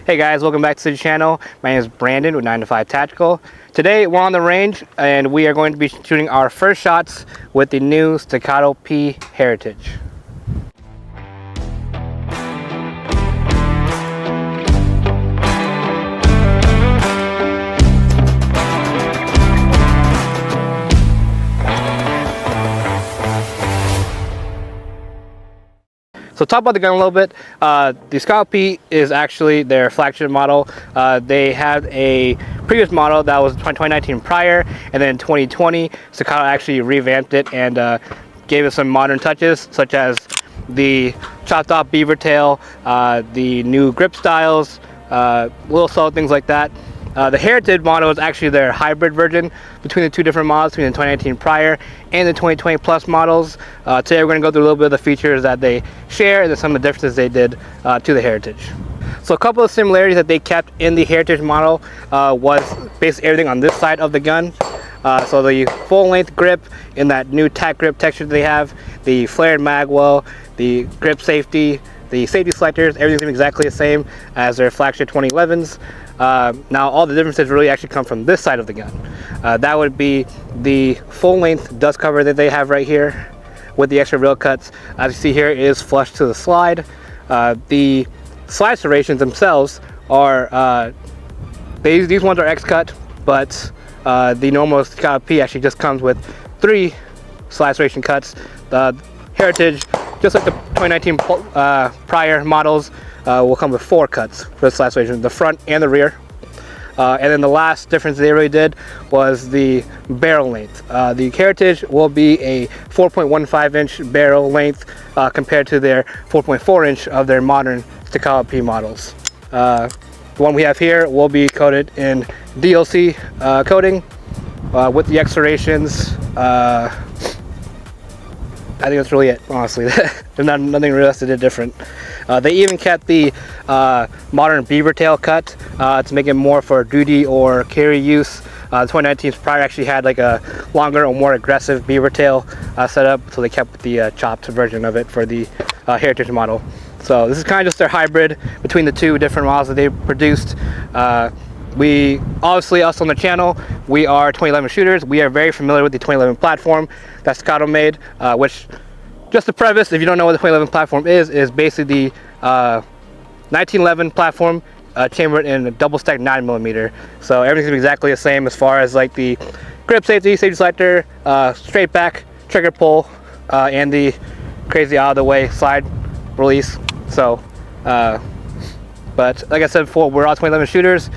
Hey guys, welcome back to the channel. My name is Brandon with 9 to 5 Tactical. Today we're on the range and we are going to be shooting our first shots with the new Staccato P Heritage. So talk about the gun a little bit. The Staccato P is actually their flagship model. They had a previous model that was 2019 prior, and then in 2020, Staccato actually revamped it and gave it some modern touches, such as the chopped off beaver tail, the new grip styles, little subtle things like that. The Heritage model is actually their hybrid version between the two different models, between the 2019 prior and the 2020 plus models. Today we're going to go through a little bit of the features that they share and then some of the differences they did to the Heritage. So a couple of similarities that they kept in the Heritage model was basically everything on this side of the gun. So the full length grip in that new tack grip texture they have, the flared mag well, the grip safety, the safety selectors, everything's exactly the same as their flagship 2011s. Now all the differences really actually come from this side of the gun. That would be the full length dust cover that they have right here with the extra rail cuts. As you see here, it is flush to the slide. The slide serrations themselves are, these ones are X-cut, but the normal Staccato P actually just comes with 3 slide serration cuts. The Heritage, just like the 2019 prior models, will come with 4 cuts for the slide serration, the front and the rear. And then the last difference they really did was the barrel length. The Heritage will be a 4.15 inch barrel length compared to their 4.4 inch of their modern Staccato P models. The one we have here will be coated in DLC coating with the X serrations. I think that's really it, honestly. There's nothing really else they did different. They even kept the modern beaver tail cut to make it more for duty or carry use. The 2019's prior actually had like a longer or more aggressive beaver tail setup, so they kept the chopped version of it for the Heritage model. So this is kind of just their hybrid between the two different models that they produced. We obviously, us on the channel, we are 2011 shooters. We are very familiar with the 2011 platform that Staccato made, which, just to preface, if you don't know what the 2011 platform is basically the 1911 platform chambered in a double stack 9mm. So everything's exactly the same as far as like the grip safety, safety selector, straight back, trigger pull, and the crazy out of the way slide release. So, but like I said before, we're all 2011 shooters.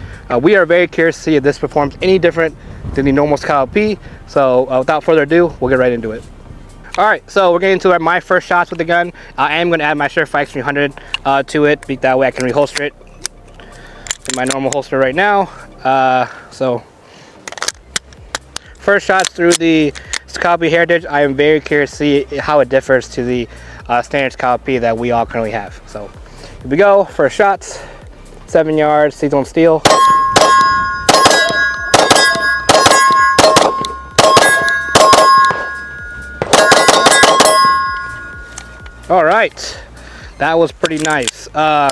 We are very curious to see if this performs any different than the normal Staccato P. So without further ado, we'll get right into it. Alright, so we're getting into my first shots with the gun. I am going to add my Surefire X300 to it. That way I can reholster it in my normal holster right now. So first shots through the Staccato P Heritage. I am very curious to see how it differs to the standard Staccato P that we all currently have. So here we go, first shots, 7 yards, seasonal steel. All right, that was pretty nice. All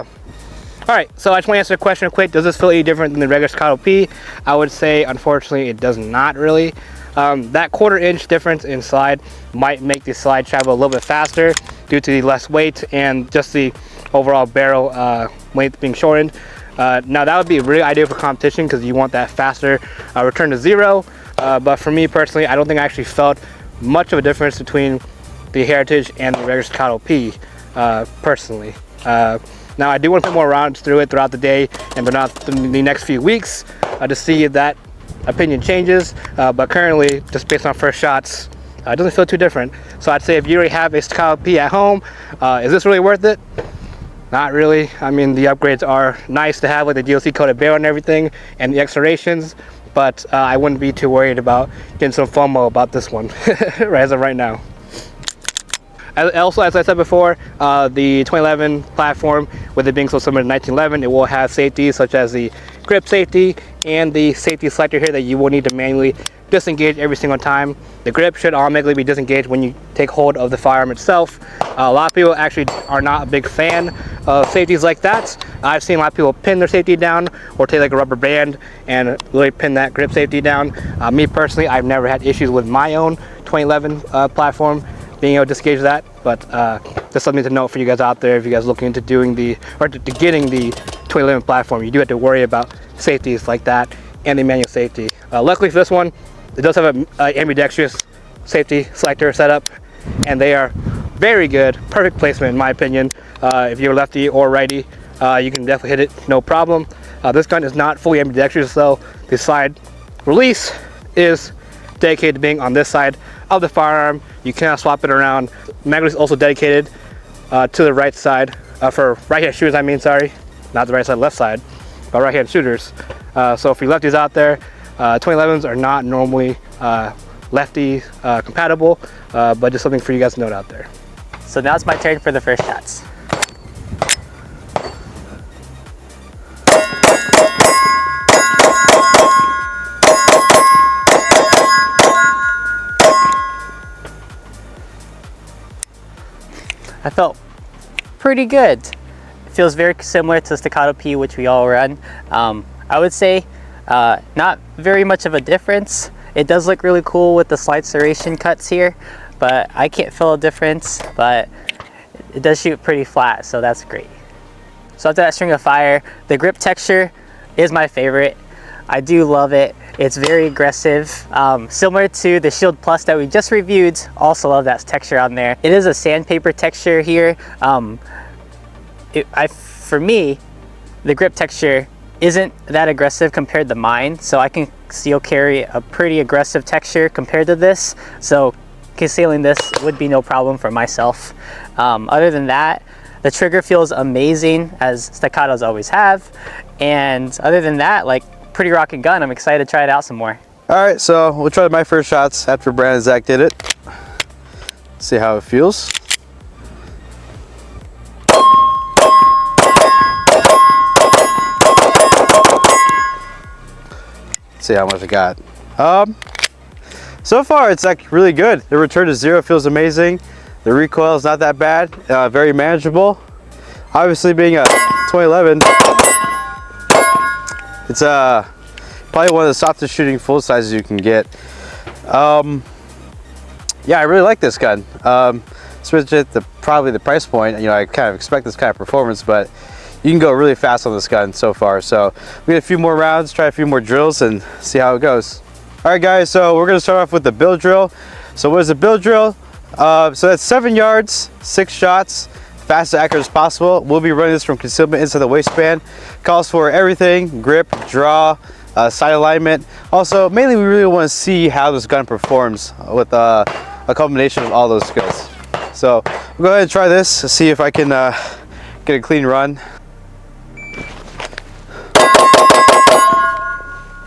right, so I just want to answer the question quick. Does this feel any different than the regular Staccato P? I would say, unfortunately, it does not really. That 1/4 inch difference in slide might make the slide travel a little bit faster due to the less weight and just the overall barrel length being shortened. Now that would be really ideal for competition because you want that faster return to zero. But for me personally, I don't think I actually felt much of a difference between the Heritage and the regular Staccato P personally. Now I do want to put more rounds through it throughout the day and throughout the next few weeks to see if that opinion changes. But currently, just based on first shots, it doesn't feel too different. So I'd say if you already have a Staccato P at home, is this really worth it? Not really. I mean, the upgrades are nice to have, like the DLC coated barrel and everything, and the X serrations, but I wouldn't be too worried about getting some FOMO about this one right as of right now. Also, as I said before, the 2011 platform, with it being so similar to 1911, it will have safeties such as the grip safety and the safety selector here that you will need to manually disengage every single time. The grip should automatically be disengaged when you take hold of the firearm itself. A lot of people actually are not a big fan of safeties like that. I've seen a lot of people pin their safety down or take like a rubber band and really pin that grip safety down. Me personally, I've never had issues with my own 2011 platform being able to disengage that, but just something to note for you guys out there if you guys are looking into doing the, or to getting the 2011 platform. You do have to worry about safeties like that and the manual safety. Luckily for this one, it does have a ambidextrous safety selector setup, and they are very good, perfect placement in my opinion. If you're lefty or righty, you can definitely hit it, no problem. This gun is not fully ambidextrous, so the slide release is dedicated to being on this side of the firearm. You cannot swap it around. Magnet is also dedicated to the right side, for right-hand shooters, I mean, sorry. Not the right side, left side, but right-hand shooters. So for you lefties out there, 2011s are not normally lefty compatible, but just something for you guys to note out there. So now it's my turn for the first shots. I felt pretty good. It feels very similar to Staccato P, which we all run. I would say not very much of a difference. It does look really cool with the slide serration cuts here, but I can't feel a difference, but it does shoot pretty flat, so that's great. So after that string of fire, the grip texture is my favorite. I do love it. It's very aggressive, similar to the Shield Plus that we just reviewed. Also love that texture on there. It is a sandpaper texture here. For me, the grip texture isn't that aggressive compared to mine, so I can still carry a pretty aggressive texture compared to this. So concealing this would be no problem for myself. Other than that, the trigger feels amazing, as Staccatos always have. And other than that, like, pretty rocking gun. I'm excited to try it out some more. All right, so we'll try my first shots after Brandon and Zach did it. See how it feels. See how much I got. So far it's like really good. The return to zero feels amazing. The recoil is not that bad, very manageable. Obviously being a 2011, it's probably one of the softest shooting full sizes you can get. Yeah, I really like this gun. Especially at probably the price point. You know, I kind of expect this kind of performance, but you can go really fast on this gun so far. So we get a few more rounds, try a few more drills, and see how it goes. All right, guys. So we're gonna start off with the bill drill. So what is a bill drill? So that's 7 yards, 6 shots, fast and accurate as possible. We'll be running this from concealment inside the waistband. Calls for everything: grip, draw, sight alignment. Also, mainly we really want to see how this gun performs with a combination of all those skills. So we'll go ahead and try this, see if I can get a clean run.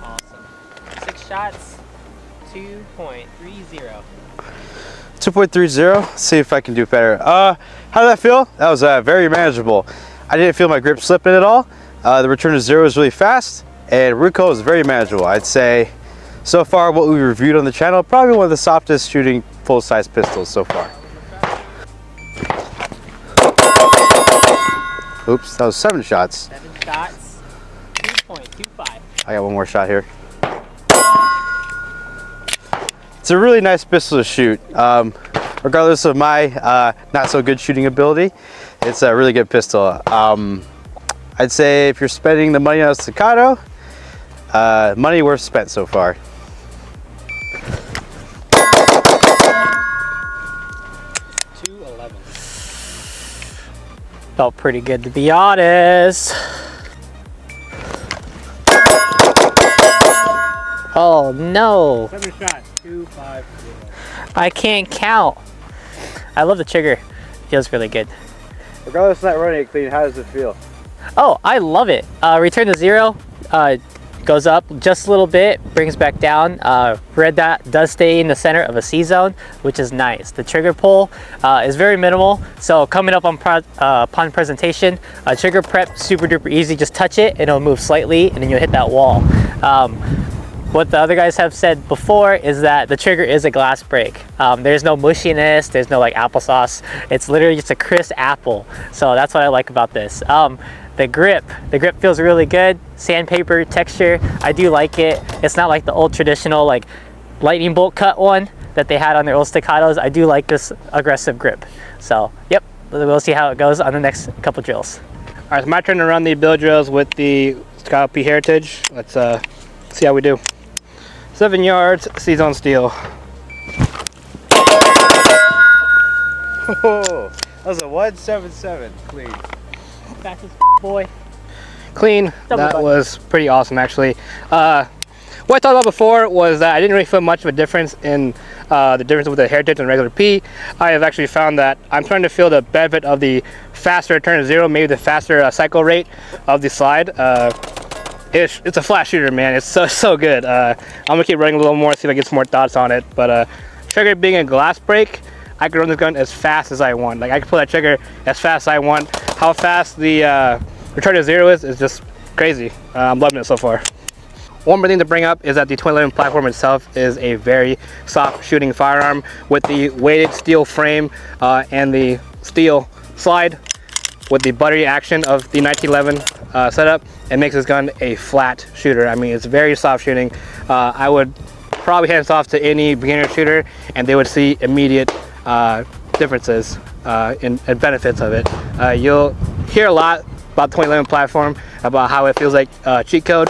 Awesome. 6 shots, 2.30. 2.30. See if I can do better. How did that feel? That was very manageable. I didn't feel my grip slipping at all. The return to zero is really fast, and recoil is very manageable. I'd say so far what we reviewed on the channel, probably one of the softest shooting full-size pistols so far. Oops, that was 7 shots. 7 shots, 2.25. I got one more shot here. It's a really nice pistol to shoot. Regardless of my not so good shooting ability, it's a really good pistol. I'd say if you're spending the money on a Staccato, money worth spent so far. Felt pretty good, to be honest. Oh no. 7 shots, 2.50. I can't count. I love the trigger. It feels really good. Regardless of not running it clean, how does it feel? Oh, I love it. Return to zero. goes up just a little bit, brings back down. Red dot does stay in the center of a C zone, which is nice. The trigger pull is very minimal, so coming up on upon presentation, trigger prep super duper easy. Just touch it and it'll move slightly, and then you'll hit that wall. What the other guys have said before is that the trigger is a glass break. There's no mushiness, there's no like applesauce. It's literally just a crisp apple. So that's what I like about this. The grip feels really good. Sandpaper texture, I do like it. It's not like the old traditional like lightning bolt cut one that they had on their old Staccatos. I do like this aggressive grip. So yep, we'll see how it goes on the next couple drills. All right, it's my turn to run the bill drills with the Staccato P Heritage. Let's see how we do. 7 yards, C-zone steel. Oh, that was a 177 clean. Fastest boy. Clean. That was pretty awesome, actually. What I talked about before was that I didn't really feel much of a difference in the difference with the Heritage and regular P. I have actually found that I'm starting to feel the benefit of the faster return to zero, maybe the faster cycle rate of the slide. It's a flat shooter, man. It's so good. I'm gonna keep running a little more, see if I get some more thoughts on it. But trigger being a glass break, I can run this gun as fast as I want. Like I can pull that trigger as fast as I want. How fast the return to zero is just crazy. I'm loving it so far. One more thing to bring up is that the 2011 platform itself is a very soft shooting firearm with the weighted steel frame and the steel slide with the buttery action of the 1911 setup. It makes this gun a flat shooter. I mean, it's very soft shooting. I would probably hand this off to any beginner shooter and they would see immediate differences and benefits of it. You'll hear a lot about the 2011 platform, about how it feels like cheat code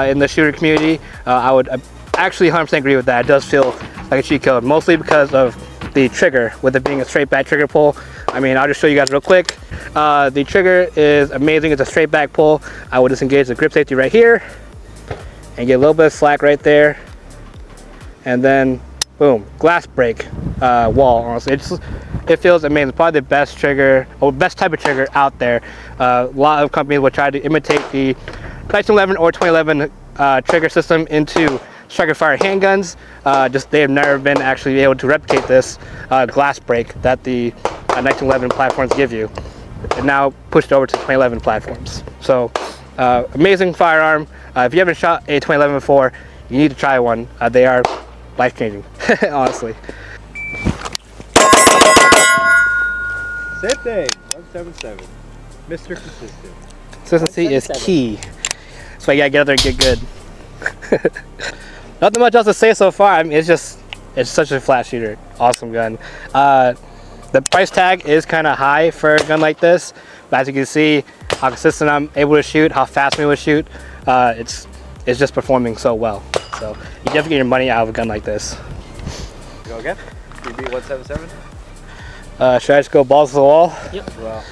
in the shooter community. I would actually 100% agree with that. It does feel like a cheat code, mostly because of the trigger, with it being a straight back trigger pull. I mean, I'll just show you guys real quick. The trigger is amazing. It's a straight back pull. I would disengage the grip safety right here and get a little bit of slack right there, and then boom, glass break wall. Honestly, it feels amazing. Probably the best trigger, or best type of trigger out there. A lot of companies will try to imitate the 1911 or 2011 trigger system into striker fire handguns. They have never been actually able to replicate this glass break that the 1911 platforms give you, and now pushed over to 2011 platforms. So amazing firearm. If you haven't shot a 2011 before, you need to try one. They are life-changing, honestly. Same thing, 177. Mr. Consistent. Consistency is key. That's why you gotta get out there and get good. Nothing much else to say so far. I mean, it's such a flat shooter. Awesome gun. The price tag is kind of high for a gun like this, but as you can see how consistent I'm able to shoot, how fast I'm able to shoot, it's just performing so well. So you definitely get your money out of a gun like this. Go again? You beat 177? Should I just go balls to the wall? Yep. Well,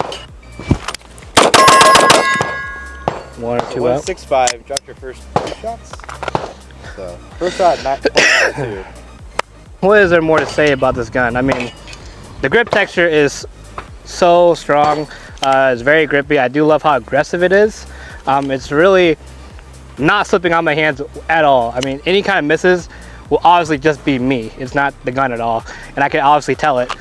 1 or 2 out. 165, dropped your first 2 shots. So, first shot, not 2. What is there more to say about this gun? I mean, the grip texture is so strong. It's very grippy. I do love how aggressive it is. It's really not slipping on my hands at all. I mean, any kind of misses will obviously just be me. It's not the gun at all, and I can obviously tell it.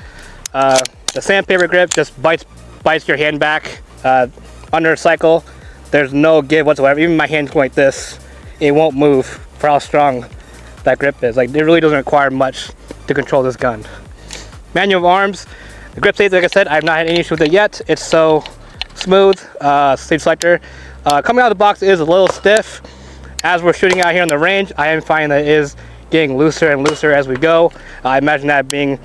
The sandpaper grip just bites your hand back under a cycle. There's no give whatsoever. Even my hand going like this, it won't move for how strong that grip is. Like, it really doesn't require much to control this gun. Manual of arms, the grip safety, like I said, I've not had any issue with it yet. It's so smooth. Stage selector coming out of the box is a little stiff. As we're shooting out here on the range, I am finding that it is getting looser and looser as we go. I imagine that being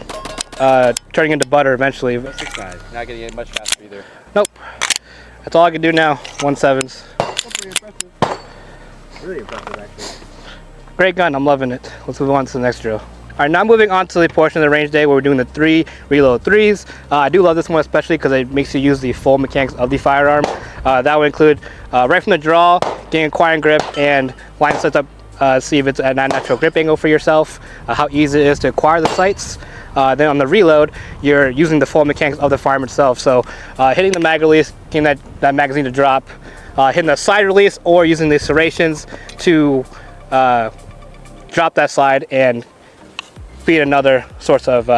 turning into butter eventually. 165, not getting it much faster either. Nope. That's all I can do now. 1.7s. That's pretty impressive. Really impressive, actually. Great gun. I'm loving it. Let's move on to the next drill. All right, now moving on to the portion of the range day where we're doing the 3 reload 3s. I do love this one especially because it makes you use the full mechanics of the firearm. That would include right from the draw, getting acquiring grip, and line sets up, see if it's at a natural grip angle for yourself, how easy it is to acquire the sights. Then on the reload, you're using the full mechanics of the firearm itself. So hitting the mag release, getting that magazine to drop, hitting the slide release or using the serrations to drop that slide and feed another source of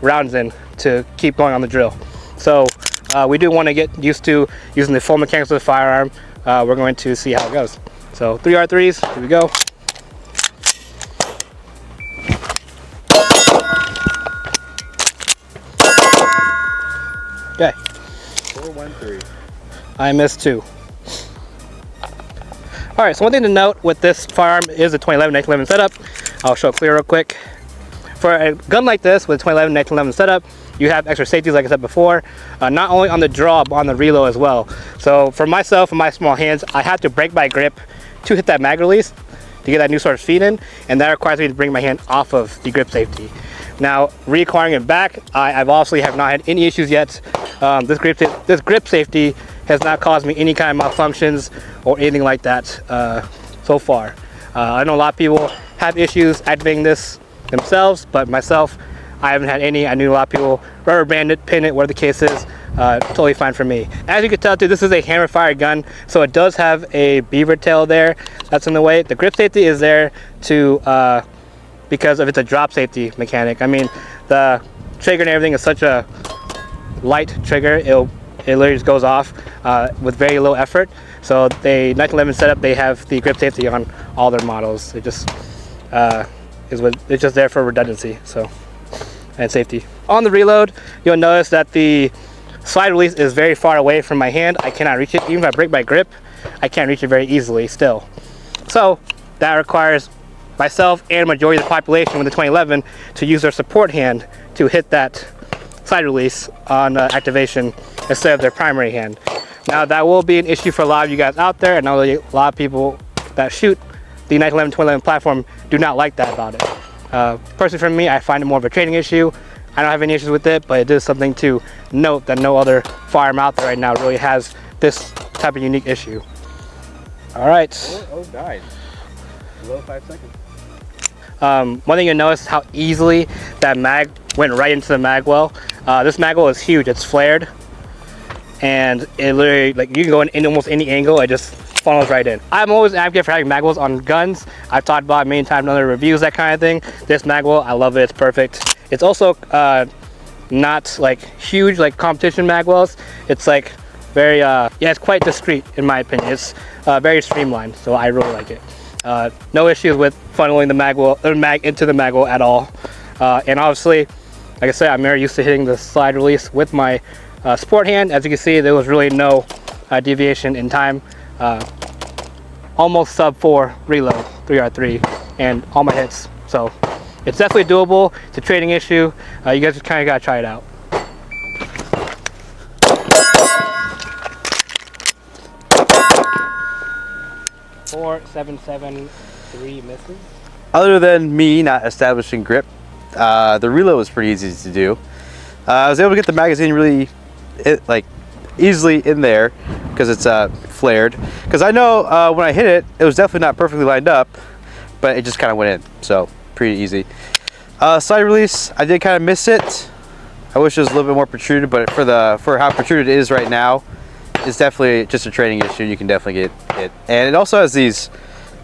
rounds in to keep going on the drill. So we do want to get used to using the full mechanics of the firearm. We're going to see how it goes. So 3R3s, here we go. Okay. 413. I missed 2. All right, so one thing to note with this firearm is a 2011 1911 setup. I'll show it clear real quick. For a gun like this with 2011 1911 setup, you have extra safeties like I said before, not only on the draw but on the reload as well. So for myself and my small hands, I have to break my grip to hit that mag release to get that new sort of feed in, and that requires me to bring my hand off of the grip safety. Now, reacquiring it back, I've obviously have not had any issues yet. This grip safety has not caused me any kind of malfunctions or anything like that so far. I know a lot of people have issues activating this themselves, but myself, I haven't had any. I knew a lot of people rubber band it, pin it, whatever the case is. Totally fine for me. As you can tell too, this is a hammer fire gun, so it does have a beaver tail there that's in the way. The grip safety is there to because of it's a drop safety mechanic. I mean, the trigger and everything is such a light trigger, it literally just goes off with very low effort. So the 1911 setup, they have the grip safety on all their models. It just it's just there for redundancy, so, and safety. On the reload, you'll notice that the slide release is very far away from my hand. I cannot reach it. Even if I break my grip, I can't reach it very easily still. So that requires myself and majority of the population with the 2011 to use their support hand to hit that slide release on activation instead of their primary hand. Now that will be an issue for a lot of you guys out there, and I know a lot of people that shoot the 1911 2011 platform do not like that about it. Personally for me, I find it more of a training issue. I don't have any issues with it, but it is something to note that no other firearm out there right now really has this type of unique issue. All right. 409. Below 5 seconds. One thing you'll notice is how easily that mag went right into the mag well. This mag well is huge. It's flared, and it literally, like, you can go in almost any angle. It just funnels right in. I'm always an advocate for having mag wells on guns. I've talked about it many times in other reviews, that kind of thing. This mag well, I love it. It's perfect. It's also not like huge like competition mag wells. It's like very yeah, it's quite discreet in my opinion. It's very streamlined, so I really like it. No issues with funneling the mag well or mag into the mag well at all. And obviously, like I said, I'm very used to hitting the slide release with my sport hand. As you can see, there was really no deviation in time. Almost sub 4 reload, 3R3, and all my hits. So it's definitely doable. It's a trading issue. You guys just kind of gotta try it out. Four, 773 misses. Other than me not establishing grip, the reload was pretty easy to do. I was able to get the magazine really easily in there because it's flared. Because I know when I hit it, it was definitely not perfectly lined up, but it just kind of went in. So pretty easy. Slide release, I did kind of miss it. I wish it was a little bit more protruded, but for how protruded it is right now, it's definitely just a training issue. You can definitely get it. And it also has these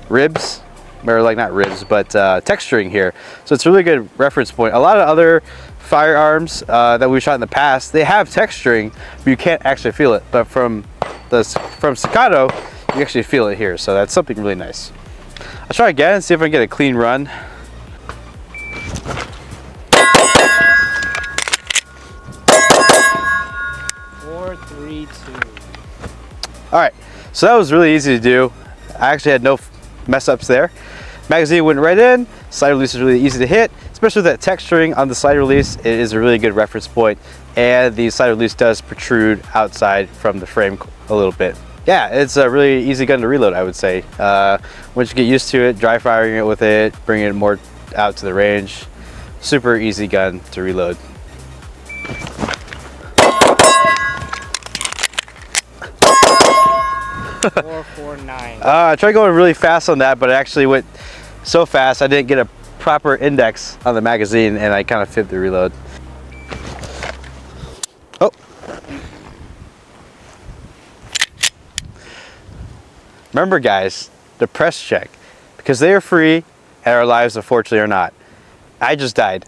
ribs, or like not ribs, but texturing here. So it's a really good reference point. A lot of other firearms that we've shot in the past, they have texturing, but you can't actually feel it. But from Staccato, you actually feel it here. So that's something really nice. I'll try again and see if I can get a clean run. All right, so that was really easy to do. I actually had no mess ups there. Magazine went right in. Slide release is really easy to hit, especially with that texturing on the slide release. It is a really good reference point, and the slide release does protrude outside from the frame a little bit. Yeah, it's a really easy gun to reload, I would say. Once you get used to it, dry firing it with it, bringing it more out to the range, super easy gun to reload. I tried going really fast on that, but it actually went so fast I didn't get a proper index on the magazine, and I kind of fibbed the reload. Oh. Remember guys, the press check, because they are free and our lives unfortunately are not. I just died.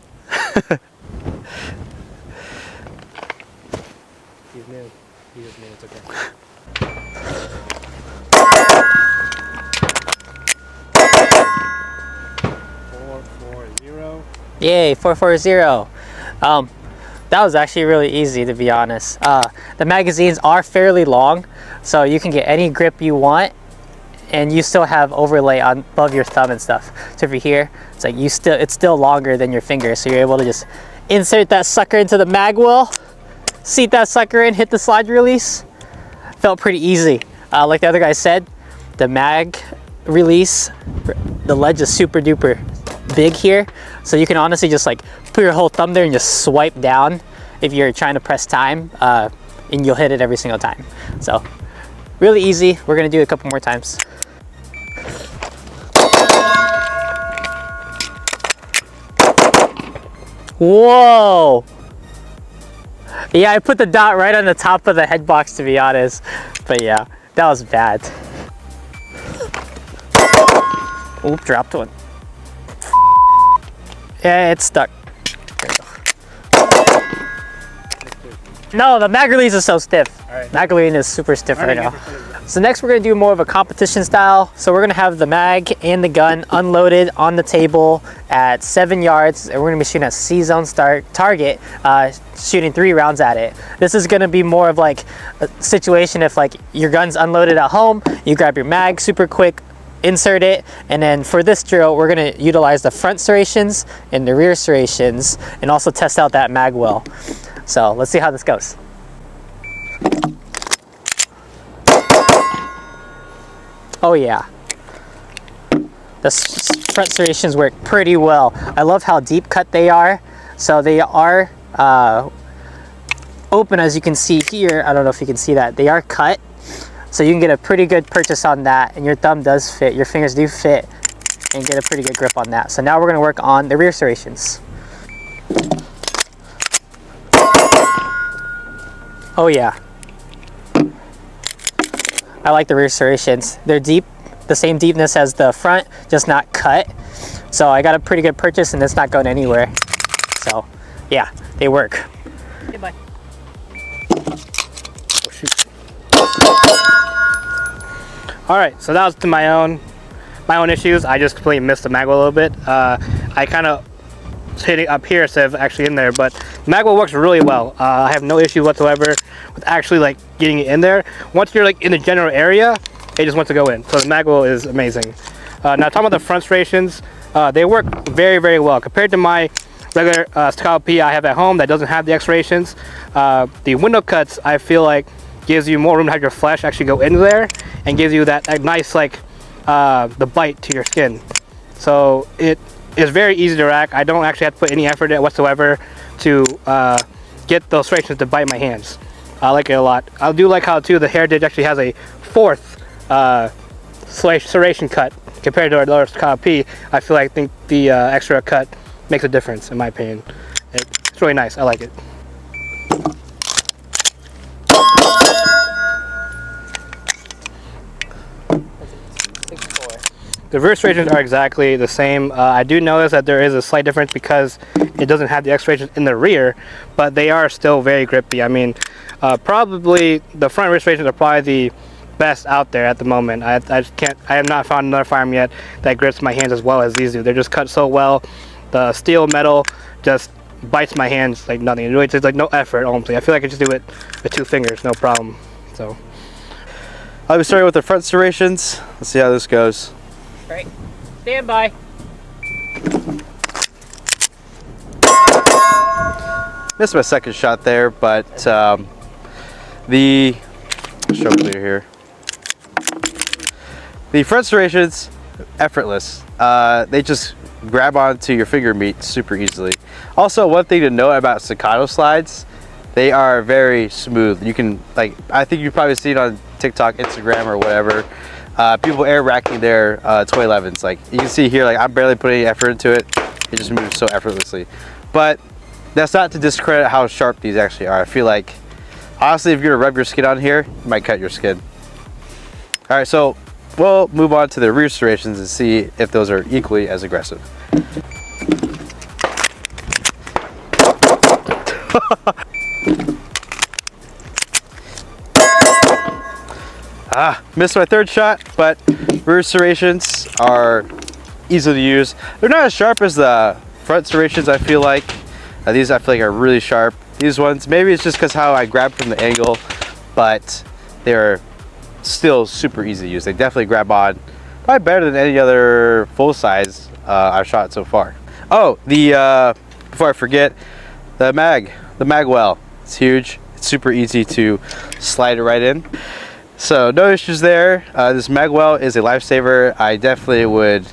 He's new. He just knew it's okay. Yay, 440. That was actually really easy, to be honest. The magazines are fairly long, so you can get any grip you want, and you still have overlay on above your thumb and stuff. So over here, it's like it's still longer than your finger, so you're able to just insert that sucker into the mag well, seat that sucker in, hit the slide release. Felt pretty easy. Like the other guy said, the mag release, the ledge is super duper big here, so you can honestly just like put your whole thumb there and just swipe down if you're trying to press time, and you'll hit it every single time. So really easy. We're gonna do it a couple more times. Whoa! Yeah, I put the dot right on the top of the head box, to be honest, but yeah, that was bad. Oop, dropped one. Yeah, it's stuck. There you go. No, the mag release is so stiff. Right. Mag release is super stiff right now. So next we're gonna do more of a competition style. So we're gonna have the mag and the gun unloaded on the table at 7 yards, and we're gonna be shooting a C-zone target, shooting 3 rounds at it. This is gonna be more of like a situation if like your gun's unloaded at home, you grab your mag super quick, insert it, and then for this drill we're going to utilize the front serrations and the rear serrations and also test out that mag well. So let's see how this goes. Oh yeah, the front serrations work pretty well. I love how deep cut they are. So they are open, as you can see here. I don't know if you can see that. They are cut. So you can get a pretty good purchase on that, and your thumb does fit, your fingers do fit, and get a pretty good grip on that. So now we're gonna work on the rear serrations. Oh yeah. I like the rear serrations. They're deep, the same deepness as the front, just not cut. So I got a pretty good purchase and it's not going anywhere. So yeah, they work. Okay, bye. Oh, shoot. All right, so that was to my own issues. I just completely missed the magwell a little bit. I kind of hit it up here instead of actually in there, but the magwell works really well. I have no issue whatsoever with actually like getting it in there. Once you're like in the general area, it just wants to go in. So the magwell is amazing. Now talking about the front serrations, they work very, very well compared to my regular Staccato P I have at home that doesn't have the X serrations. The window cuts, I feel like, gives you more room to have your flesh actually go into there and gives you that nice like the bite to your skin. So it is very easy to rack. I don't actually have to put any effort in it whatsoever to get those serrations to bite my hands. I like it a lot. I do like how too the Heritage actually has a 4th serration cut compared to our other Staccato P. I think the extra cut makes a difference in my opinion. It's really nice. I like it. The rear serrations are exactly the same. I do notice that there is a slight difference because it doesn't have the X serrations in the rear, but they are still very grippy. I mean, probably the front rear serrations are probably the best out there at the moment. I have not found another firearm yet that grips my hands as well as these do. They're just cut so well. The steel metal just bites my hands like nothing. It really takes like no effort almost. I feel like I just do it with 2 fingers, no problem. So I'll be starting with the front serrations. Let's see how this goes. Right. Stand by. Missed my second shot there, but show clear here. The front serrations, effortless. They just grab onto your finger meat super easily. Also, one thing to note about Staccato slides, they are very smooth. You can, like, I think you've probably seen on TikTok, Instagram, or whatever, people air racking their 2011s. Like you can see here, like I'm barely putting any effort into it. It just moves so effortlessly. But that's not to discredit how sharp these actually are. I feel like, honestly, if you're gonna rub your skin on here, you might cut your skin. All right, so we'll move on to the rear serrations and see if those are equally as aggressive. Missed my third shot, but rear serrations are easy to use. They're not as sharp as the front serrations, I feel like. These I feel like are really sharp. These ones, maybe it's just because how I grab from the angle, but they're still super easy to use. They definitely grab on, probably better than any other full size I've shot so far. Oh, before I forget, the mag well. It's huge. It's super easy to slide it right in. So no issues there. This mag well is a lifesaver. I definitely would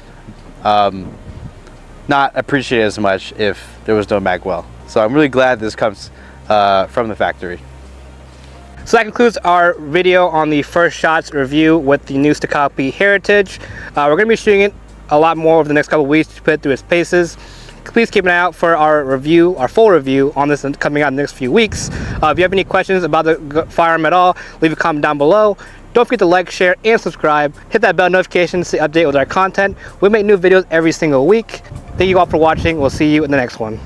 not appreciate it as much if there was no mag well. So I'm really glad this comes from the factory. So that concludes our video on the first shots review with the new Staccato P Heritage. We're going to be shooting it a lot more over the next couple of weeks to put it through its paces. Please keep an eye out for our review, our full review on this coming out in the next few weeks. If you have any questions about the firearm at all, leave a comment down below. Don't forget to like, share, and subscribe. Hit that bell notification to stay updated with our content. We make new videos every single week. Thank you all for watching. We'll see you in the next one.